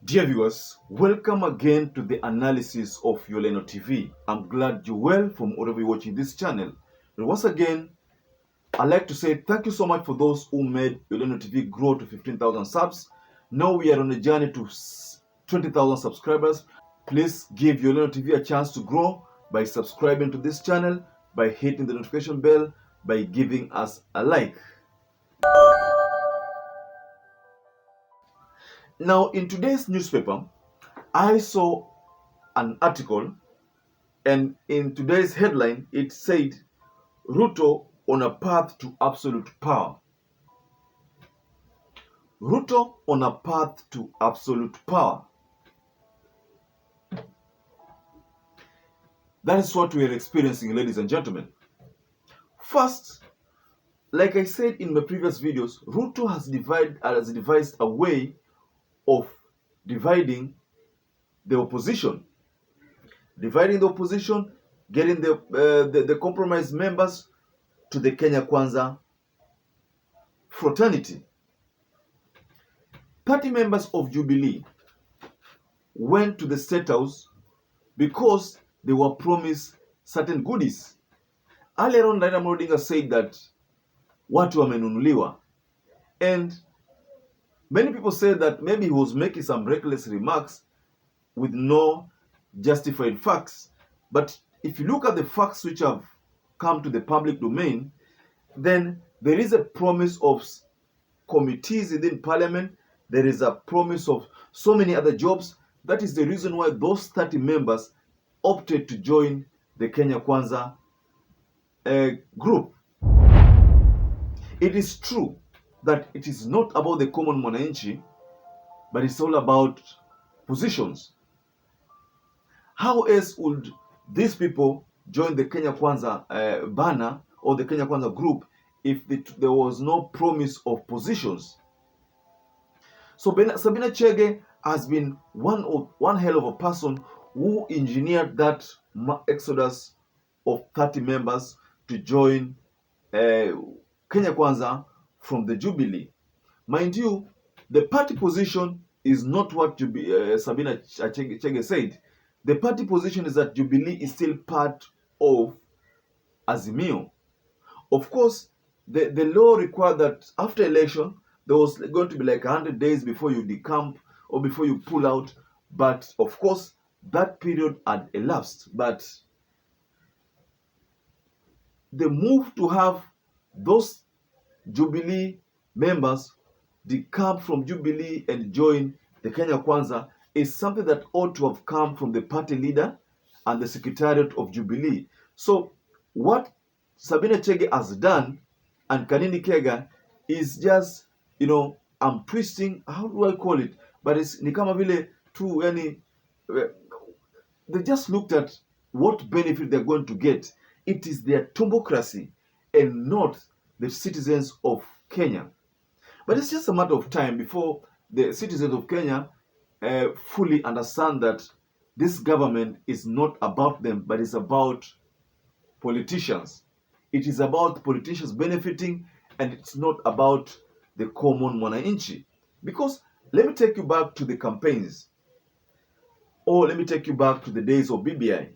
Dear viewers, welcome again to the analysis of YOLENO TV. I'm glad you're well from wherever you're watching this channel. And once again, I'd like to say thank you so much for those who made YOLENO TV grow to 15,000 subs. Now we are on a journey to 20,000 subscribers. Please give YOLENO TV a chance to grow by subscribing to this channel, by hitting the notification bell, by giving us a like. Now, in today's newspaper, I saw an article, and in today's headline, it said, Ruto on a path to absolute power. Ruto on a path to absolute power. That is what we are experiencing, ladies and gentlemen. First, like I said in my previous videos, Ruto has devised a way of dividing the opposition. Dividing the opposition, getting the compromised members to the Kenya Kwanza fraternity. Party members of Jubilee went to the State House because they were promised certain goodies. Earlier on, Raila Odinga said that watu wamenunuliwa, and many people said that maybe he was making some reckless remarks with no justified facts. But if you look at the facts which have come to the public domain, then there is a promise of committees within parliament. There is a promise of so many other jobs. That is the reason why those 30 members opted to join the Kenya Kwanza group. It is true that it is not about the common mwananchi, but it's all about positions. How else would these people join the Kenya Kwanza banner or the Kenya Kwanza group if there was no promise of positions? So Sabina Chege has been one hell of a person who engineered that exodus of 30 members to join Kenya Kwanza from the Jubilee. Mind you, the party position is not what Sabina Chege said. The party position is that Jubilee is still part of Azimio. Of course, the law required that after election, there was going to be like 100 days before you decamp or before you pull out. But of course, that period had elapsed. But the move to have those Jubilee members decamp from Jubilee and join the Kenya Kwanza is something that ought to have come from the party leader and the secretariat of Jubilee. So what Sabina Chege has done and Kanini Kega is just, I'm twisting, how do I call it? But it's ni kama vile tu yani, they just looked at what benefit they're going to get. It is their tumbocracy and not the citizens of Kenya. But it's just a matter of time before the citizens of Kenya fully understand that this government is not about them, but it's about politicians. It is about politicians benefiting, and it's not about the common mwananchi. Because let me take you back to the campaigns, or let me take you back to the days of BBI.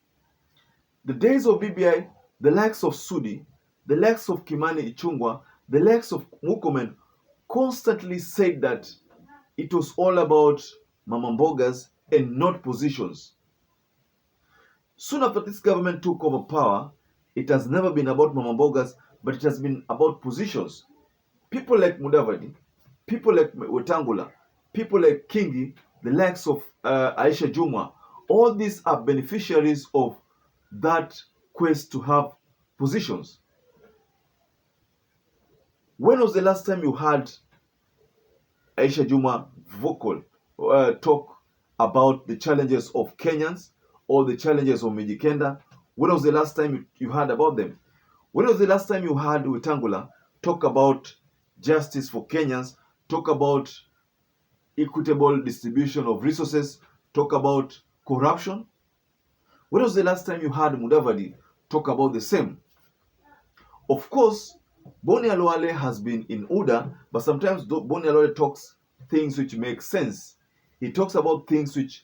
The days of BBI, the likes of Sudi, the likes of Kimani Ichung'wah, the likes of Murkomen constantly said that it was all about mama mbogas and not positions. Soon after this government took over power, it has never been about mama mbogas, but it has been about positions. People like Mudavadi, people like Wetangula, people like Kingi, the likes of Aisha Jumwa, all these are beneficiaries of that quest to have positions. When was the last time you heard Aisha Jumwa vocal talk about the challenges of Kenyans or the challenges of Mijikenda? When was the last time you heard about them? When was the last time you heard Wetangula talk about justice for Kenyans, talk about equitable distribution of resources, talk about corruption? When was the last time you heard Mudavadi talk about the same? Of course, Boni Alwale has been in order, but sometimes Boni Alwale talks things which make sense. He talks about things which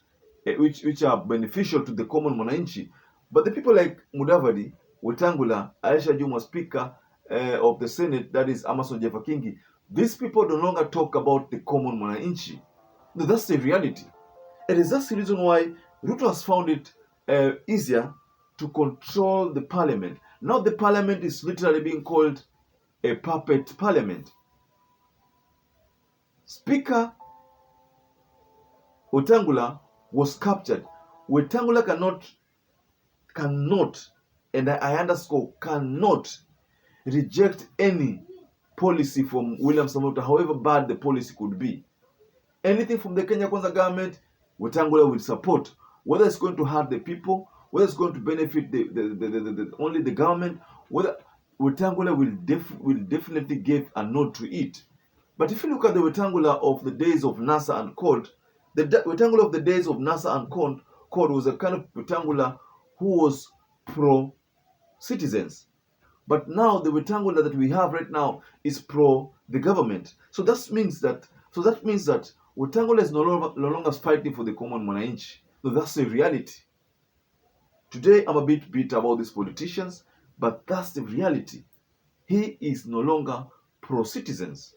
are beneficial to the common mwananchi. But the people like Mudavadi, Wetangula, Aisha Juma, Speaker of the Senate, that is Amason Jeffa Kingi, these people no longer talk about the common mwananchi. No, that's the reality. And that's the reason why Ruto has found it easier to control the parliament. Now the parliament is literally being called a puppet parliament. Speaker Wetangula was captured. Wetangula cannot, and I underscore, cannot reject any policy from William Samoei, however bad the policy could be. Anything from the Kenya Kwanza government, Wetangula will support, whether it's going to hurt the people, whether it's going to benefit only the government, whether Wetangula will definitely give a nod to it. But if you look at the Wetangula of the days of NASA and CORD, the Wetangula of the days of NASA and CORD was a kind of Wetangula who was pro-citizens. But now the Wetangula that we have right now is pro the government. So that means that Wetangula is no longer fighting for the common mwananchi. So that's the reality. Today I'm a bit bitter about these politicians, but that's the reality. He is no longer pro-citizens.